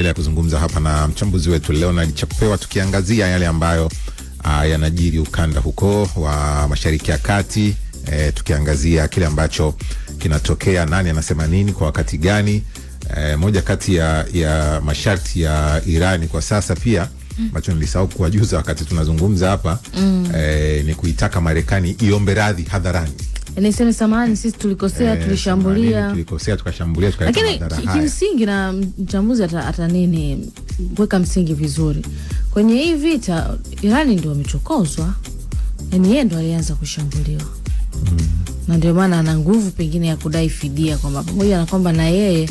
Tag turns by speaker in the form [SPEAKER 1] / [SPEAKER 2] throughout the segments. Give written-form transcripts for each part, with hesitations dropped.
[SPEAKER 1] tunaendelea kuzungumza hapa na mchambuzi wetu Leonard Chapewa, tukiangazia yale ambayo yanajiri ukanda huko wa Mashariki ya Kati, tukiangazia kile ambacho kinatokea, nani anasema nini kwa wakati gani. Moja kati ya masharti ya Irani kwa sasa pia ambacho nilisahau kuwajuza wakati tunazungumza hapa ni kuitaka Marekani iombe radhi hadharani.
[SPEAKER 2] Niseme samahani, sisi tulikosea, tulishambulia,
[SPEAKER 1] tukashambulia, tukaleta madhara haya. Lakini
[SPEAKER 2] kimsingi, na mchambuzi ata nini kuweka msingi vizuri kwenye hii vita, Irani ndio wamechokozwa, yani yeye ndio alianza kushambuliwa. Na ndio maana ana nguvu pengine ya kudai fidia, kwamba pamoja na kwamba na yeye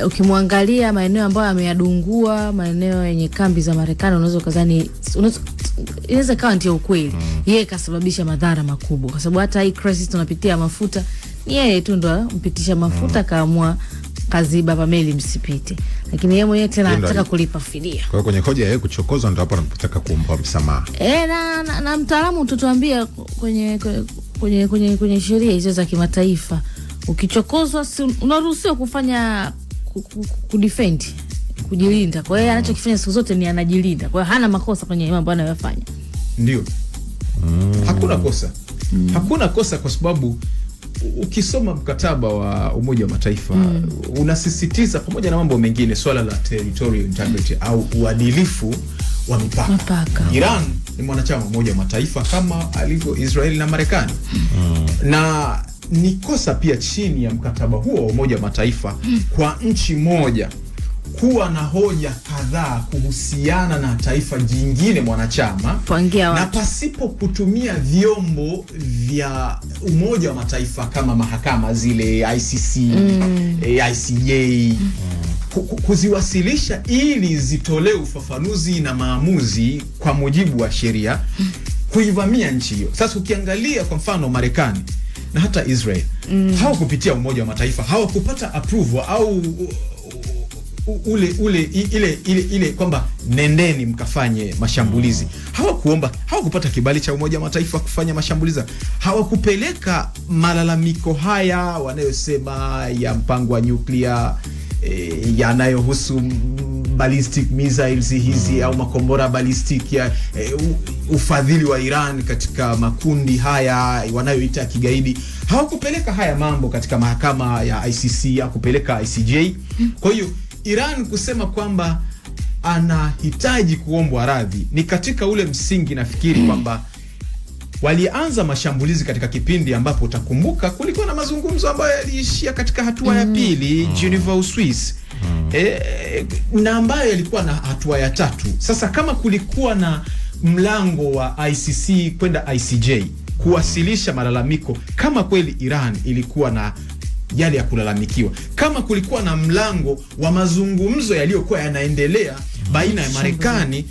[SPEAKER 2] ukimwangalia maeneo ambayo ameyadungua, maeneo yenye kambi za Marekani, unaweza kuzani inaweza kawa ndio ukweli. Yeye kasababisha madhara makubwa, kwa sababu hata hii crisis tunapitia mafuta, ni yeye tu ndo mpitisha mafuta, kaamua kaziba pameli msipite, lakini yeye mwenyewe tena anataka kulipa fidia.
[SPEAKER 1] Kwa kwenye hoja yeye kuchokozwa ndo hapo anataka kuomba msamaha.
[SPEAKER 2] Na mtaalamu tutuambia kwenye sheria hizo za kimataifa, ukichokozwa unaruhusiwa kufanya kudefend, kujilinda. Kwa hiyo anachokifanya siku zote ni anajilinda. Kwa hiyo hana makosa kwenye mambo anayofanya.
[SPEAKER 3] Ndio. Hakuna kosa. Hakuna kosa, kwa sababu ukisoma mkataba wa Umoja wa Mataifa unasisitiza pamoja na mambo mengine swala la territorial integrity au uadilifu wa mipaka. Iran ni mwanachama wa Umoja wa Mataifa kama alivyo Israeli na Marekani. Na ni kosa pia chini ya mkataba huo wa Umoja wa Mataifa kwa nchi moja kuwa na hoja kadhaa kuhusiana na taifa jingine mwanachama na pasipo kutumia vyombo vya Umoja wa Mataifa kama mahakama zile ICC, ICJ, kuziwasilisha ili zitolee ufafanuzi na maamuzi kwa mujibu wa sheria, kuivamia nchi hiyo. Sasa ukiangalia kwa mfano Marekani na hata Israel, hawakupitia Umoja wa Mataifa, hawakupata approval au ile kwamba nendeni mkafanye mashambulizi. Hawakupata kibali cha Umoja wa Mataifa kufanya mashambulizi. Hawakupeleka malalamiko haya wanayosema ya mpango wa nyuklia, yanayohusu ballistic missiles hizi au makombora ballistic ya ufadhili wa Iran katika makundi haya wanayoita kigaidi. Hawakupeleka haya mambo katika mahakama ya ICC, hakupeleka ICJ. Kwa hiyo Iran kusema kwamba anahitaji kuombwa radhi ni katika ule msingi, nafikiri kwamba walianza mashambulizi katika kipindi ambapo utakumbuka kulikuwa na mazungumzo ambayo yaliishia katika hatua ya pili Geneva, Uswisi, na ambayo yalikuwa na hatua ya tatu. Sasa kama kulikuwa na mlango wa ICC kwenda ICJ kuwasilisha malalamiko, kama kweli Iran ilikuwa na yale ya kulalamikiwa, kama kulikuwa na mlango wa mazungumzo yaliyokuwa yanaendelea baina ya Marekani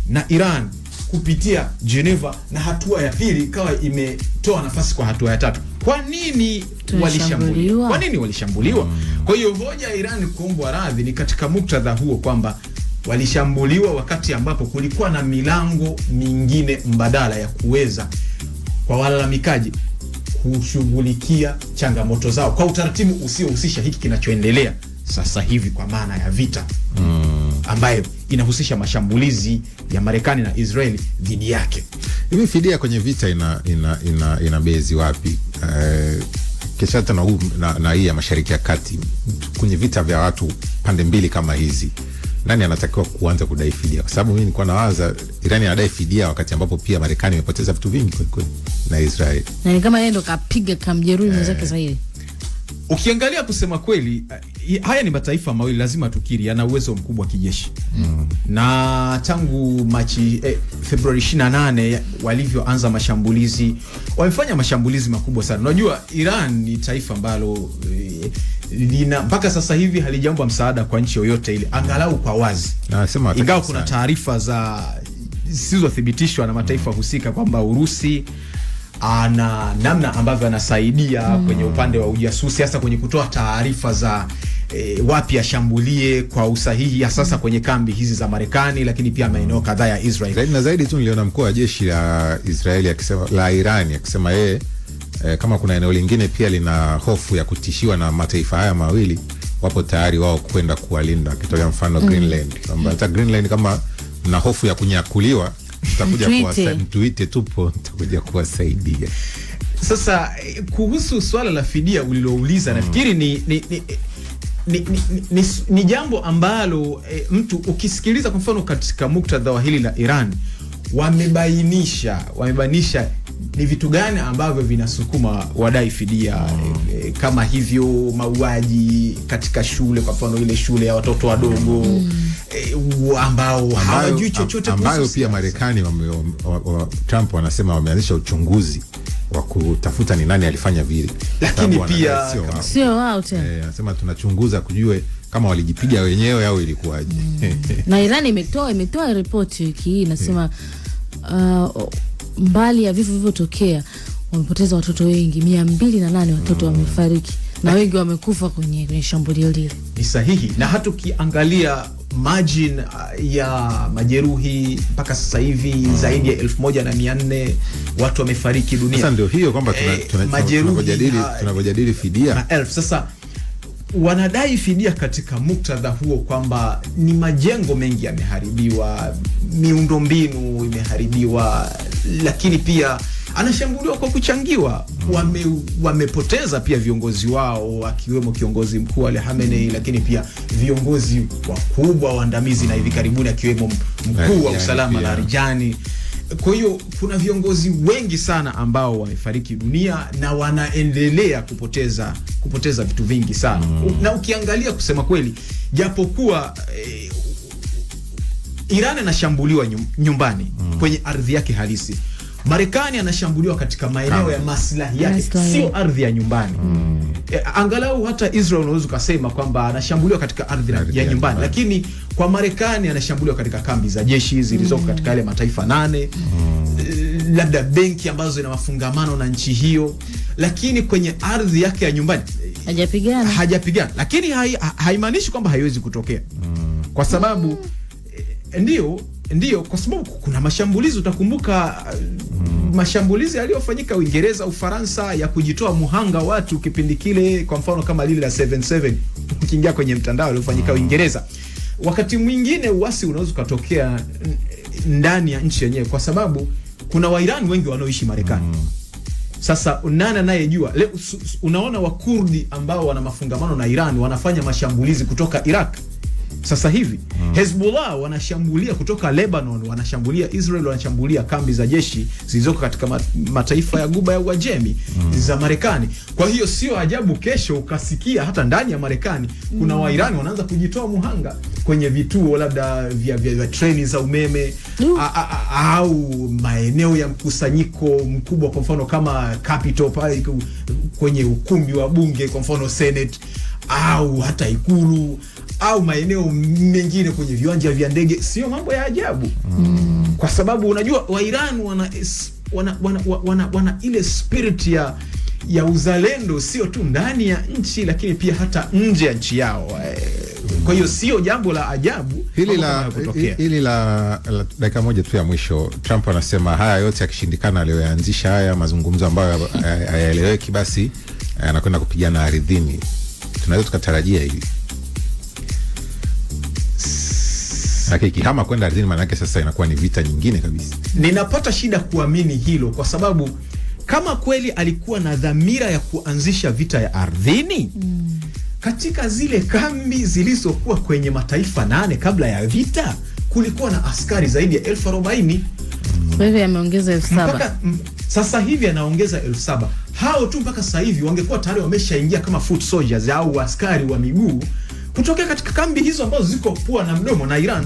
[SPEAKER 3] na Iran kupitia Geneva, na hatua ya pili ikawa imetoa nafasi kwa hatua ya tatu, kwa nini walishambuliwa? Kwa nini walishambuliwa? Kwa hiyo hoja ya Iran kuombwa radhi ni katika muktadha huo, kwamba walishambuliwa wakati ambapo kulikuwa na milango mingine mbadala ya kuweza kwa walalamikaji kushughulikia changamoto zao kwa utaratibu usiohusisha hiki kinachoendelea sasa hivi, kwa maana ya vita ambayo inahusisha mashambulizi ya Marekani na Israeli dhidi yake.
[SPEAKER 1] Hivi fidia kwenye vita ina bezi wapi? Kisha na hii ya Mashariki ya Kati, kwenye vita vya watu pande mbili kama hizi, nani anatakiwa kuanza kudai fidia? Kwa sababu mimi nilikuwa nawaza Irani anadai fidia wakati ambapo pia Marekani imepoteza vitu vingi kweli na Israeli.
[SPEAKER 2] Na ni kama yeye ndo kapiga kamjeruhi mwenzake zaidi.
[SPEAKER 3] Ukiangalia kusema kweli, haya ni mataifa mawili lazima tukiri yana uwezo mkubwa wa kijeshi. Na tangu Februari 28 walivyoanza mashambulizi, wamefanya mashambulizi makubwa sana. Unajua Iran ni taifa ambalo mpaka sasa hivi halijaomba msaada kwa nchi yoyote ile, angalau kwa wazi. Ingawa kuna taarifa za zisizothibitishwa na mataifa husika kwamba Urusi ana namna ambavyo anasaidia kwenye upande wa ujasusi, hasa kwenye kutoa taarifa za wapi ashambulie kwa usahihi, sasa kwenye kambi hizi za Marekani, lakini pia maeneo kadhaa ya Israeli.
[SPEAKER 1] Na zaidi tu niliona mkuu wa jeshi la Israeli akisema, la Irani akisema yeye kama kuna eneo lingine pia lina hofu ya kutishiwa na mataifa haya mawili, wapo tayari wao kwenda kuwalinda, akitolea mfano Greenland, kwamba hata Greenland kama mna hofu ya kunyakuliwa tutakuja mtuite, tupo tutakuja kuwasaidia.
[SPEAKER 3] Sasa kuhusu swala la fidia ulilouliza, nafikiri ni jambo ambalo mtu ukisikiliza kwa mfano katika muktadha wa hili la Iran, wamebainisha ni vitu gani ambavyo vinasukuma wadai fidia, kama hivyo mauaji katika shule, kwa mfano ile shule ya watoto wadogo ambao hawajui chochote,
[SPEAKER 1] ambayo pia Marekani Trump wanasema wameanzisha uchunguzi wa kutafuta ni nani alifanya vile,
[SPEAKER 3] lakini pia
[SPEAKER 2] sio wao tena.
[SPEAKER 1] Anasema tunachunguza kujue kama walijipiga wenyewe au ilikuwaje.
[SPEAKER 2] Na Iran imetoa ripoti wiki hii inasema mbali ya vifo vilivyotokea wamepoteza watoto wengi, 208 watoto wamefariki na wengi wamekufa kwenye shambulio lile.
[SPEAKER 3] Ni sahihi, na hata ukiangalia margin ya majeruhi mpaka sasa hivi zaidi ya 1400 watu wamefariki dunia.
[SPEAKER 1] Sasa ndio hiyo kwamba tunapojadili fidia
[SPEAKER 3] na elfu. Sasa wanadai fidia katika muktadha huo kwamba ni majengo mengi yameharibiwa, miundombinu imeharibiwa, lakini pia anashambuliwa kwa kuchangiwa. Wamepoteza pia viongozi wao, akiwemo kiongozi mkuu Ali Khamenei, lakini pia viongozi wakubwa waandamizi na hivi karibuni akiwemo mkuu wa usalama Larijani. Kwa hiyo kuna viongozi wengi sana ambao wamefariki dunia na wanaendelea kupoteza vitu vingi sana. Na ukiangalia kusema kweli, japokuwa Iran anashambuliwa nyumbani kwenye ardhi yake halisi, Marekani anashambuliwa katika maeneo ya maslahi yake, sio ardhi ya nyumbani. Angalau hata Israel unaweza kusema kwamba anashambuliwa katika ardhi ya nyumbani, lakini kwa Marekani anashambuliwa katika kambi za jeshi zilizoko katika yale mataifa 8, labda benki ambazo zina mafungamano na nchi hiyo, lakini kwenye ardhi yake ya nyumbani hajapigana. Lakini haimaanishi kwamba haiwezi kutokea, kwa sababu ndio kwa sababu kuna mashambulizi. Utakumbuka mashambulizi yaliyofanyika Uingereza, Ufaransa, ya kujitoa muhanga watu kipindi kile, kwa mfano kama lile la 7/7 ukiingia kwenye mtandao uliofanyika Uingereza. Wakati mwingine uasi unaweza kutokea ndani ya nchi yenyewe, kwa sababu kuna Wairani wengi wanaoishi Marekani. Sasa nani anayejua? Leo unaona Wakurdi ambao wana mafungamano na Iran wanafanya mashambulizi kutoka Iraq. Sasa hivi Hezbollah wanashambulia kutoka Lebanon, wanashambulia Israel, wanashambulia kambi za jeshi zilizoko katika mataifa ya Ghuba ya Uajemi za Marekani. Kwa hiyo sio ajabu kesho ukasikia hata ndani ya Marekani kuna Wairani wanaanza kujitoa muhanga kwenye vituo labda vya treni za umeme au maeneo ya mkusanyiko mkubwa, kwa mfano kama Capitol pale kwenye ukumbi wa bunge, kwa mfano Senate, au hata Ikulu, au maeneo mengine kwenye viwanja vya ndege. Sio mambo ya ajabu. Kwa sababu unajua Wairan wana ile spirit ya uzalendo, sio tu ndani ya nchi lakini pia hata nje ya nchi yao. Kwa hiyo sio jambo la ajabu
[SPEAKER 1] hili la dakika moja tu ya mwisho. Trump anasema haya yote yakishindikana, aliyoanzisha haya mazungumzo ambayo hayaeleweki, basi anakwenda kupigana ardhini. Tunaweza tukatarajia hili kama kwenda ardhini, maana yake sasa inakuwa ni vita nyingine kabisa.
[SPEAKER 3] Ninapata shida kuamini hilo, kwa sababu kama kweli alikuwa na dhamira ya kuanzisha vita ya ardhini, katika zile kambi zilizokuwa kwenye mataifa 8 kabla ya vita kulikuwa na askari zaidi ya 40,000.
[SPEAKER 2] Wewe ameongeza 7,000.
[SPEAKER 3] Sasa hivi anaongeza 7,000. Hao tu mpaka sasa hivi wangekuwa tayari wameshaingia kama foot soldiers au askari wa miguu kutokea katika kambi hizo ambazo ziko pua na mdomo na Iran.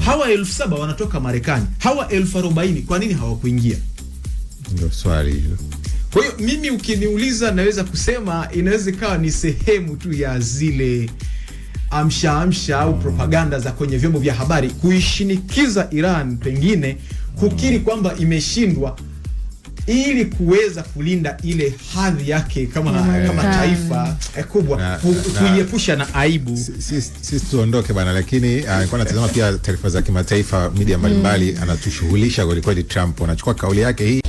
[SPEAKER 3] Hawa 7,000 wanatoka Marekani. Hawa 40,000 kwa nini hawakuingia?
[SPEAKER 1] Ndio swali hilo.
[SPEAKER 3] Kwa hiyo mimi ukiniuliza, naweza kusema inaweza ikawa ni sehemu tu ya zile amsha au propaganda za kwenye vyombo vya habari kuishinikiza Iran pengine kukiri kwamba imeshindwa, ili kuweza kulinda ile hadhi yake kama taifa kubwa, kuiepusha na aibu.
[SPEAKER 1] Sisi tuondoke bana, lakini nilikuwa natazama pia taarifa za kimataifa, media mbalimbali, anatushughulisha kweli kweli. Trump anachukua kauli yake hii